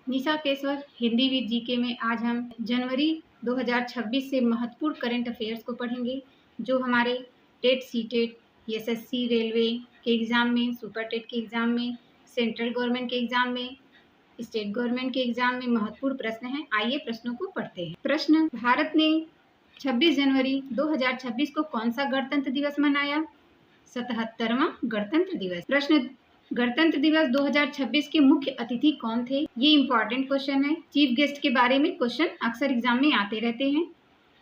निशा पेशवर Hindi with GK में आज हम जनवरी 2026 से महत्वपूर्ण करंट अफेयर्स को पढ़ेंगे, जो हमारे टेट, सीटेट, एसएससी, रेलवे के एग्ज़ाम में, सुपर टेट के एग्ज़ाम में, सेंट्रल गवर्नमेंट के एग्ज़ाम में, स्टेट गवर्नमेंट के एग्ज़ाम में महत्वपूर्ण प्रश्न हैं। आइए प्रश्नों को पढ़ते हैं। प्रश्न: भारत ने 26 जनवरी 2026 को कौन सा गणतंत्र दिवस मनाया? 77वां गणतंत्र दिवस। प्रश्न: गणतंत्र दिवस 2026 के मुख्य अतिथि कौन थे? ये इम्पोर्टेंट क्वेश्चन है। चीफ गेस्ट के बारे में क्वेश्चन अक्सर एग्जाम में आते रहते हैं।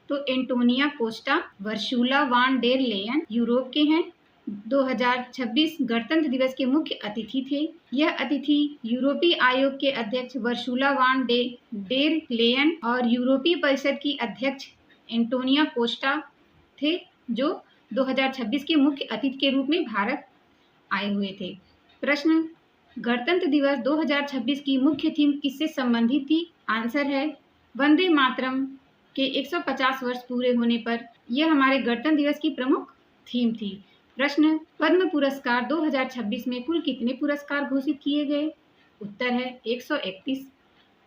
तो Antonia Costa, वर्सुला van der Leyen Europe के हैं। 2026 गणतंत्र दिवस के मुख्य अतिथि थे। यह अतिथि यूरोपीय आयोग के अध्यक्ष वर्सुला वान डेर लेयन और यूरोपीय परिषद की अध्यक्ष एंटोनिया कोस्टा थे, जो 2026 के मुख्य अतिथि के रूप में भारत आए हुए थे। प्रश्न: गणतंत्र दिवस 2026 की मुख्य थीम किससे संबंधित थी? आंसर है वंदे मातरम के 150 वर्ष पूरे होने पर यह हमारे गणतंत्र दिवस की प्रमुख थीम थी। प्रश्न: पद्म पुरस्कार 2026 में कुल कितने पुरस्कार घोषित किए गए? उत्तर है 131।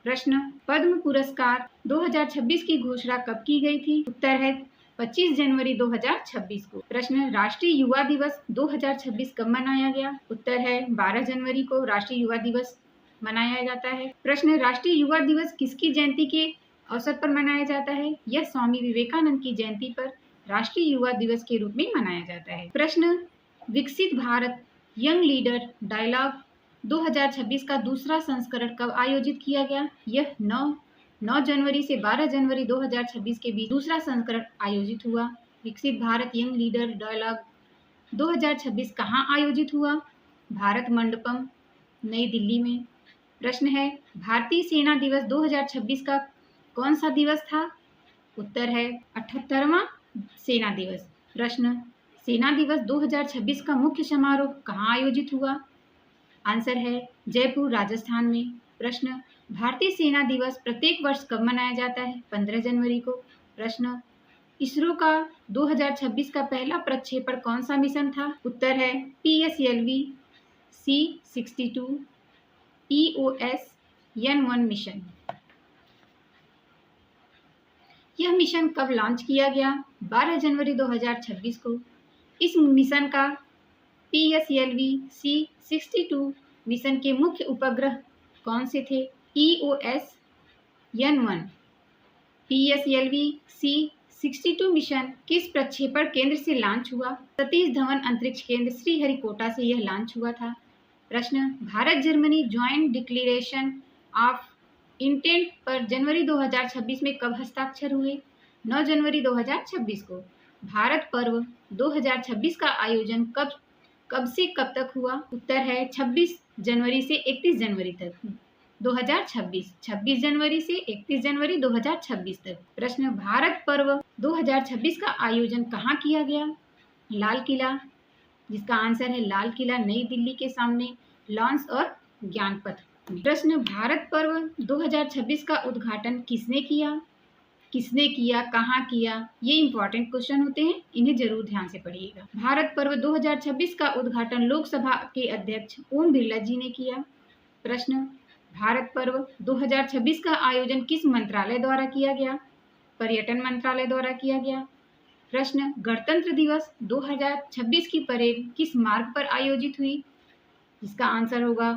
प्रश्न: पद्म पुरस्कार 2026 की घोषणा कब की गई थी? उत्तर है 25 जनवरी 2026 को। प्रश्न: राष्ट्रीय युवा दिवस 2026 कब मनाया गया? उत्तर है 12 जनवरी को राष्ट्रीय युवा दिवस मनाया जाता है। प्रश्न: राष्ट्रीय युवा दिवस किसकी जयंती के अवसर पर मनाया जाता है? यह स्वामी विवेकानंद की जयंती पर राष्ट्रीय युवा दिवस के रूप में मनाया जाता है। प्रश्न: विकसित भारत यंग लीडर डायलॉग 2026 का दूसरा संस्करण कब आयोजित किया गया? यह 9 जनवरी से 12 जनवरी 2026 के बीच दूसरा संस्करण आयोजित हुआ। विकसित भारत यंग लीडर डायलॉग 2026 कहाँ आयोजित हुआ? भारत मंडपम, नई दिल्ली में। प्रश्न है: भारतीय सेना दिवस 2026 का कौन सा दिवस था? उत्तर है 78वां सेना दिवस। प्रश्न: सेना दिवस 2026 का मुख्य समारोह कहाँ आयोजित हुआ? आंसर है जयपुर, राजस्थान में। प्रश्न: भारतीय सेना दिवस प्रत्येक वर्ष कब मनाया जाता है? 15 जनवरी को। प्रश्न: इसरो का 2026 का पहला प्रक्षेपण कौन सा मिशन था? उत्तर है PSLV C-62 EOS N-1 mission. यह मिशन कब लॉन्च किया गया? 12 जनवरी 2026 को। इस मिशन का PSLV C-62 मिशन के मुख्य उपग्रह कौन से थे? EOS N-1। PSLV C-62 mission किस प्रक्षेपण केंद्र से लॉन्च हुआ? सतीश धवन अंतरिक्ष केंद्र श्रीहरिकोटा से यह लॉन्च हुआ था। प्रश्न: Bharat Germany joint declaration of intent पर जनवरी 2026 में कब हस्ताक्षर हुए? 9 जनवरी 2026 को। भारत पर्व 2026 का आयोजन कब से कब तक हुआ? उत्तर है 26 जनवरी से 31 जनवरी तक 2026। 26 जनवरी से 31 जनवरी 2026 तक। प्रश्न: भारत पर्व 2026 का आयोजन कहाँ किया गया? लाल किला, जिसका आंसर है लाल किला, नई दिल्ली के सामने लॉन्स और ज्ञानपथ। प्रश्न: भारत पर्व 2026 का उद्घाटन किसने किया? किसने किया, कहाँ किया? ये इंपॉर्टेंट क्वेश्चन होते हैं, इन्हें जरूर ध्यान से पढ़िएगा। भारत पर्व 2026 का उद्घाटन लोकसभा के अध्यक्ष ओम बिरला जी ने किया। प्रश्न: भारत पर्व 2026 का आयोजन किस मंत्रालय द्वारा किया गया? पर्यटन मंत्रालय द्वारा किया गया। प्रश्न: गणतंत्र दिवस 2026 की परेड किस मार्ग पर आयोजित हुई? इसका आंसर होगा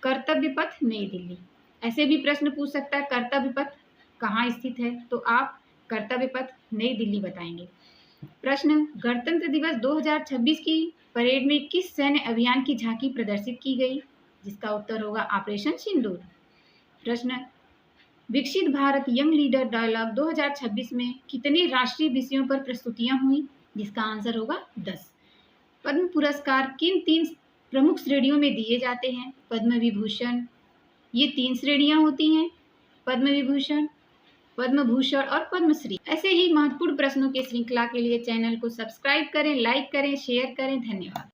कर्तव्य पथ, नई दिल्ली। ऐसे भी प्रश्न पूछ सकता है कर्तव्य पथ कहाँ स्थित है, तो आप कर्तव्य पथ नई दिल्ली बताएंगे। प्रश्न: गणतंत्र दिवस 2026 की परेड में किस सैन्य अभियान की झांकी प्रदर्शित की गई? जिसका उत्तर होगा ऑपरेशन सिंदूर। प्रश्न: विकसित भारत यंग लीडर डायलॉग 2026 में कितने राष्ट्रीय विषयों पर प्रस्तुतियां हुई? जिसका आंसर होगा 10। पद्म पुरस्कार किन 3 प्रमुख श्रेणियों में दिए जाते हैं? पद्म विभूषण, ये 3 श्रेणियां होती हैं, पद्म विभूषण, पद्म भूषण और पद्मश्री। ऐसे ही महत्वपूर्ण प्रश्नों की श्रृंखला के लिए चैनल को सब्सक्राइब करें, लाइक करें, शेयर करें। धन्यवाद।